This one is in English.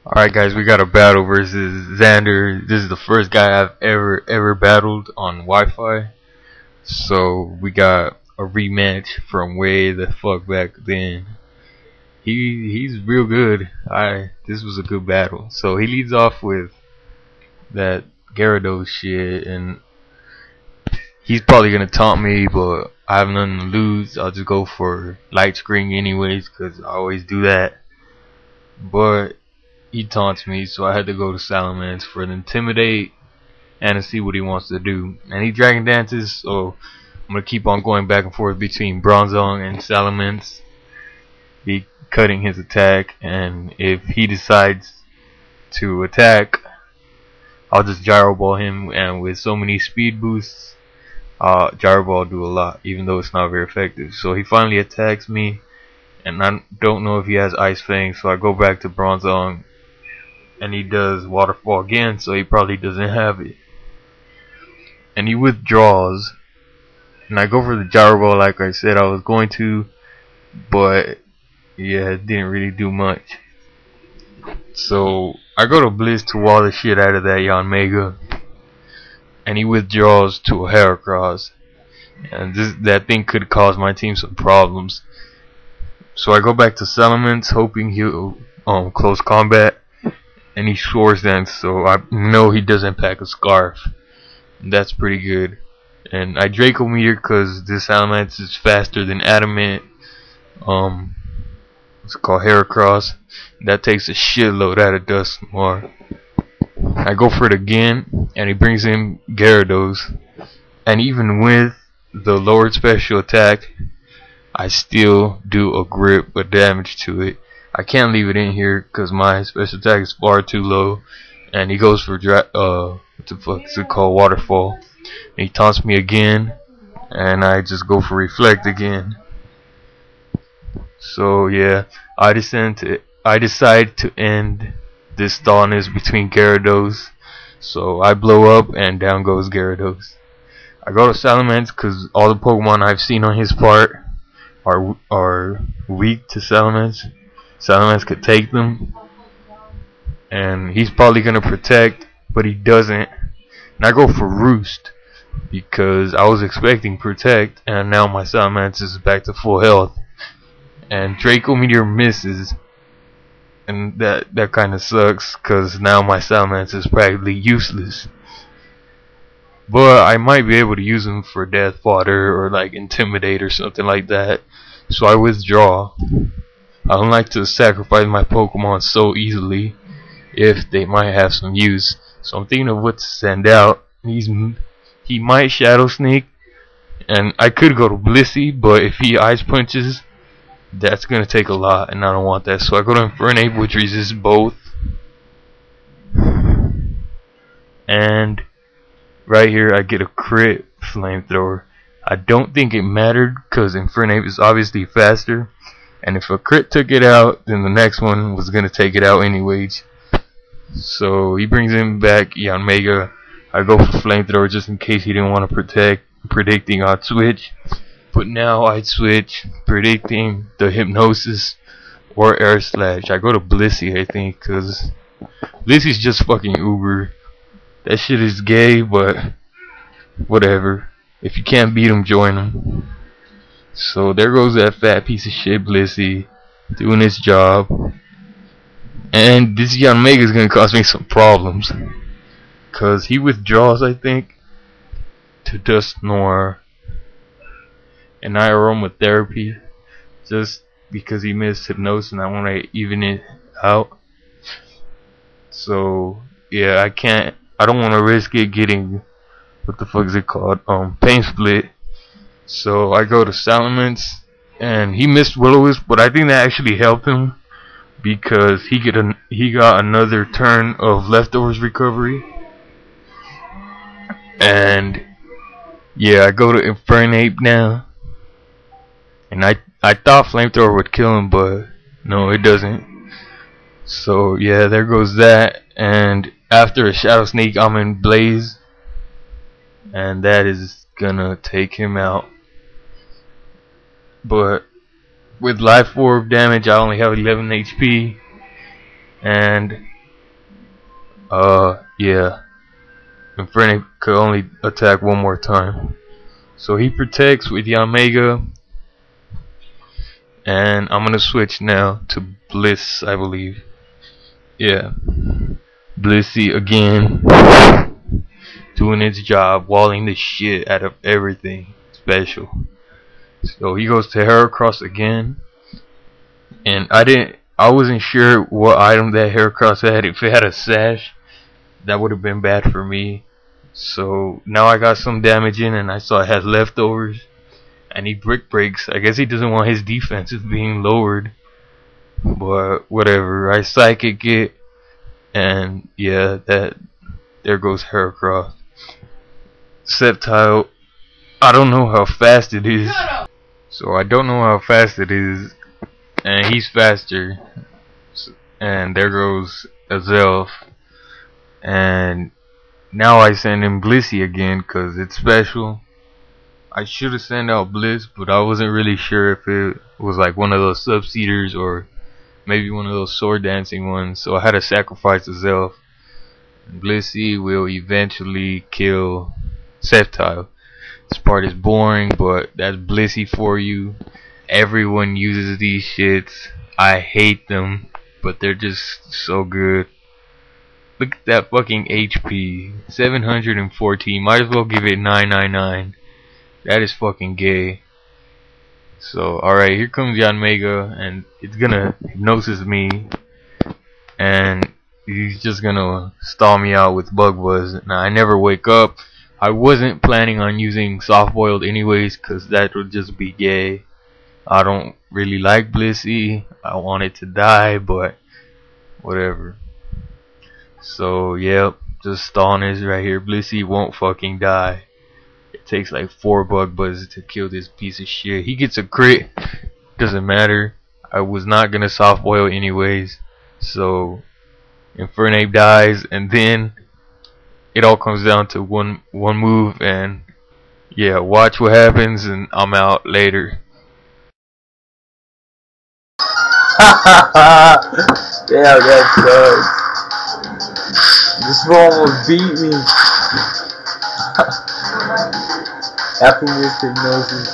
Alright guys, we got a battle versus Xander. This is the first guy I've ever battled on Wi-Fi. So we got a rematch from way the fuck back then. He's real good. This was a good battle. So he leads off with that Gyarados shit, and he's probably gonna taunt me, but I have nothing to lose. I'll just go for light screen anyways, cause I always do that. But he taunts me, so I had to go to Salamence for an intimidate and to see what he wants to do. And he dragon dances, so I'm gonna keep on going back and forth between Bronzong and Salamence, be cutting his attack, and if he decides to attack, I'll just gyro ball him, and with so many speed boosts, gyro ball do a lot, even though it's not very effective. So he finally attacks me, and I don't know if he has Ice Fang, so I go back to Bronzong, and he does Waterfall again, so he probably doesn't have it. And he withdraws, and I go for the gyro ball like I said I was going to, but yeah, it didn't really do much. So I go to Blizz to wall the shit out of that Yanmega, and he withdraws to a Heracross, and that thing could cause my team some problems. So I go back to Salamence, hoping he'll close combat, and he Swords Dance, so I know he doesn't pack a Scarf. That's pretty good. And I Draco Meteor because this Salamence is faster than Adamant. It's called Heracross. That takes a shitload out of Dusknoir. I go for it again, and he brings in Gyarados. And even with the lowered special attack, I still do a grip of damage to it. I can't leave it in here because my special attack is far too low. And he goes for what the fuck is it called, Waterfall. And he taunts me again, and I just go for Reflect again. So yeah, I decide to end this stallness between Gyarados. So I blow up, and down goes Gyarados. I go to Salamence because all the Pokemon I've seen on his part are weak to Salamence. Salamence could take them, and he's probably gonna protect, but he doesn't. And I go for Roost because I was expecting protect, and now my Salamence is back to full health. And Draco Meteor misses, and that kind of sucks because now my Salamence is practically useless. But I might be able to use him for Death Fodder or like Intimidate or something like that. So I withdraw. I don't like to sacrifice my Pokemon so easily if they might have some use. So I'm thinking of what to send out. He might Shadow Sneak, and I could go to Blissey, but if he Ice Punches, that's gonna take a lot, and I don't want that. So I go to Infernape, which resists both. And right here I get a crit Flamethrower. I don't think it mattered because Infernape is obviously faster, and if a crit took it out, then the next one was gonna take it out anyways. So he brings him back Yanmega. I go for Flamethrower just in case he didn't want to protect, predicting I'd switch. But now I'd switch, predicting the Hypnosis or Air Slash. I go to Blissey, I think, because Blissey's just fucking Uber. That shit is gay, but whatever. If you can't beat him, join him. So there goes that fat piece of shit Blissey, doing his job. And this Yanmega is gonna cause me some problems, cause he withdraws, I think, to Dusknoir, and I Aromatherapy just because he missed Hypnosis, and I want to even it out. So yeah, I don't want to risk it getting, what the fuck is it called, Pain Split. So I go to Salamence, and he missed Will-O-Wisp, but I think that actually helped him because he got another turn of Leftovers recovery. And yeah, I go to Infernape now, and I thought Flamethrower would kill him, but no, it doesn't. So yeah, there goes that. And after a Shadow Sneak, I'm in Blaze, and that is gonna take him out. But with Life Orb damage, I only have 11 HP, and Yeah. Infernape could only attack one more time. So he protects with Yanmega. And I'm gonna switch now to Bliss, I believe. Yeah. Blissey again. Doing its job, walling the shit out of everything special. So he goes to Heracross again. And I wasn't sure what item that Heracross had. If it had a sash, that would have been bad for me. So now I got some damage in, and I saw it has leftovers. And he brick breaks. I guess he doesn't want his defenses being lowered. But whatever. I psychic it. And yeah, there goes Heracross. Sceptile, I don't know how fast it is. So I don't know how fast it is. And he's faster. And there goes Azelf. And now I send him Blissey again because it's special. I should have sent out Bliss, but I wasn't really sure if it was like one of those Subseeders or maybe one of those sword dancing ones. So I had to sacrifice Azelf. Blissey will eventually kill Sceptile. This part is boring, but that's Blissey for you. Everyone uses these shits. I hate them, but they're just so good. Look at that fucking HP. 714. Might as well give it 999. That is fucking gay. So, alright, here comes Yanmega, and it's gonna hypnosis me. And he's just gonna stall me out with Bug Buzz. Now, I never wake up. I wasn't planning on using Soft Boiled anyways, because that would just be gay. I don't really like Blissey. I want it to die, but whatever. So, yep, just stalling this right here. Blissey won't fucking die. It takes like 4 Bug Buzzes to kill this piece of shit. He gets a crit. Doesn't matter. I was not gonna soft boil anyways. So Infernape dies, and then it all comes down to one move, and yeah, watch what happens, and I'm out later. Damn, that sucks. This bro almost beat me. After this hypnosis.